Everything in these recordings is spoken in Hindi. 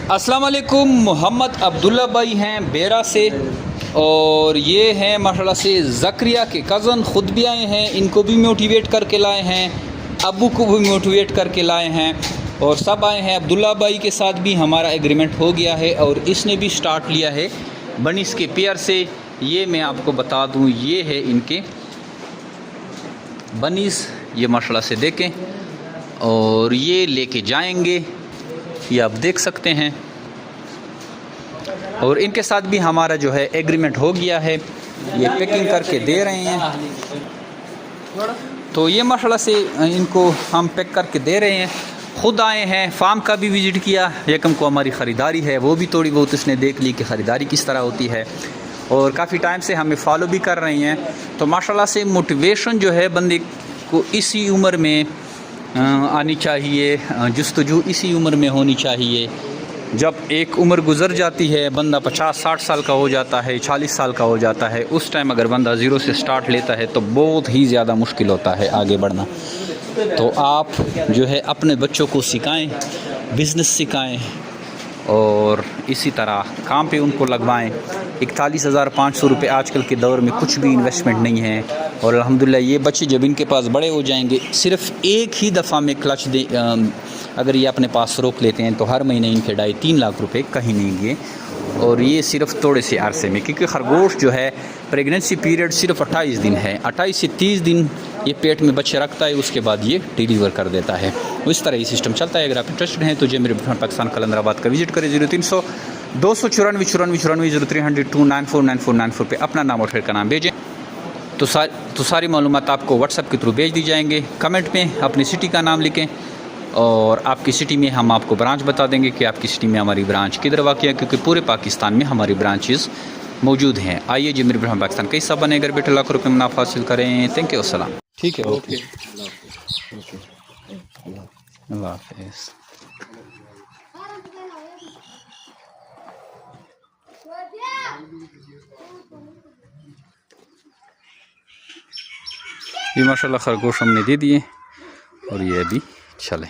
अस्सलाम वालेकुम। मोहम्मद अब्दुल्ला भाई हैं बेरा से, और ये हैं माशाल्लाह से ज़करिया के कज़न, ख़ुद भी आए हैं, इनको भी मोटिवेट करके लाए हैं, अब्बू को भी मोटिवेट करके लाए हैं, और सब आए हैं। अब्दुल्ला भाई के साथ भी हमारा एग्रीमेंट हो गया है और इसने भी स्टार्ट लिया है बनीस के पेयर से। ये मैं आपको बता दूँ, ये है इनके बनीस, ये माशाल्लाह से देखें, और ये लेके जाएंगे, ये आप देख सकते हैं। और इनके साथ भी हमारा जो है एग्रीमेंट हो गया है, ये पैकिंग करके दे रहे हैं। तो ये माशाल्लाह से इनको हम पैक करके दे रहे हैं। ख़ुद आए हैं, फार्म का भी विज़िट किया, यकम को हमारी ख़रीदारी है वो भी थोड़ी बहुत इसने देख ली कि ख़रीदारी किस तरह होती है, और काफ़ी टाइम से हमें फॉलो भी कर रही हैं। तो माशाल्लाह से मोटिवेशन जो है बंदे को इसी उम्र में आनी चाहिए, जुस्तजू इसी उम्र में होनी चाहिए। जब एक उम्र गुज़र जाती है, बंदा 50-60 साल का हो जाता है, 40 साल का हो जाता है, उस टाइम अगर बंदा ज़ीरो से स्टार्ट लेता है तो बहुत ही ज़्यादा मुश्किल होता है आगे बढ़ना। तो आप जो है अपने बच्चों को सिखाएं, बिज़नेस सिखाएं, और इसी तरह काम पे उनको लगवाएं। 41,500 रुपये आजकल के दौर में कुछ भी इन्वेस्टमेंट नहीं है, और अल्हम्दुलिल्लाह ये बच्चे जब इनके पास बड़े हो जाएंगे, सिर्फ़ एक ही दफ़ा में क्लच दे अगर ये अपने पास रोक लेते हैं तो हर महीने इनके 2.5-3 लाख रुपए कहीं नहीं गए, और ये सिर्फ थोड़े से अरसे में। क्योंकि खरगोश जो है प्रेगनेंसी पीरियड सिर्फ 28 दिन है, 28 से 30 दिन ये पेट में बच्चे रखता है, उसके बाद ये डिलीवर कर देता है। इस तरह ये सिस्टम चलता है। अगर आप इंटरेस्टेड हैं तो मेरे पाकिस्तान कलंदराबाद का विजिट करें। 0300 294 94 94 0300 2949494 पे अपना नाम और फिर का नाम भेजें, तो सारी मालूमात आपको व्हाट्सएप के थ्रू भेज दी जाएंगे। कमेंट में अपनी सिटी का नाम लिखें, और आपकी सिटी में हम आपको ब्रांच बता देंगे कि आपकी सिटी में हमारी ब्रांच किधर वाक़ है, क्योंकि पूरे पाकिस्तान में हमारी ब्रांचेस मौजूद हैं। आइए जी, मेरे पाकिस्तान का हिस्सा बने, घर बैठे लाखों रुपये मुनाफा हासिल करें। थैंक यू, अस्सलाम। ठीक है, ओके, अल्लाह हाफ़िज़। ये माशाल्लाह खरगोश हमने दे दिए, और ये अभी चले।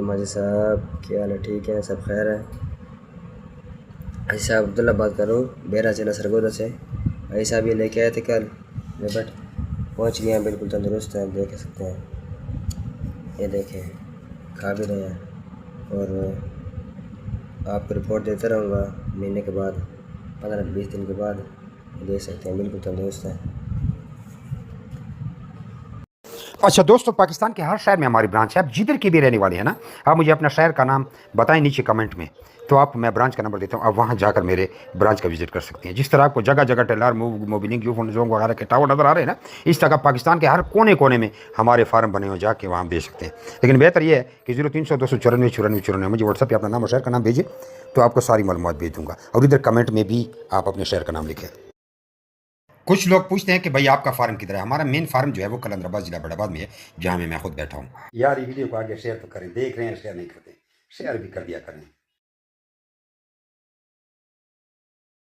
माजी साहब, क्या हाल है? ठीक है, सब खैर है? अजी साहब अब्दुल्ला बात करूँ, बेरा जिला सरगोदा से। अजी साहब ये लेके आए थे कल, बट पहुँच गए हैं, बिल्कुल तंदुरुस्त हैं, देख सकते हैं। ये देखें, खा भी रहे हैं, और आपको रिपोर्ट देता रहूँगा महीने के बाद, 15-20 दिन के बाद। देख सकते हैं, बिल्कुल तंदुरुस्त हैं। अच्छा दोस्तों, पाकिस्तान के हर शहर में हमारी ब्रांच है। आप जिधर के भी रहने वाले हैं ना, आप मुझे अपना शहर का नाम बताएं नीचे कमेंट में, तो आप मैं ब्रांच का नंबर देता हूं, आप वहां जाकर मेरे ब्रांच का विजिट कर सकते हैं। जिस तरह आपको जगह जगह टेलर मोबिलिंग जोंग वगैरह के टावर नज़र आ रहे हैं ना, इस तरह पाकिस्तान के हर कोने कोने में हमारे फार्म बने हुए, जाके वहाँ बेच सकते हैं। लेकिन बेहतर ये है कि 0300 294 94 94 मुझे व्हाट्सएप पर अपना नाम और शहर का नाम भेजें, तो आपको सारी मालूमात भेज दूँगा। और इधर कमेंट में भी आप अपने शहर का नाम लिखें। कुछ लोग पूछते हैं कि भाई आपका फार्म किधर है? हमारा मेन फार्म जो है वो कलंदराबाद जिला बड़ाबाद में है, जहाँ मैं खुद बैठा हूँ। यार ये वीडियो को आगे शेयर तो करें, देख रहे हैं शेयर नहीं करते, शेयर भी कर दिया करें।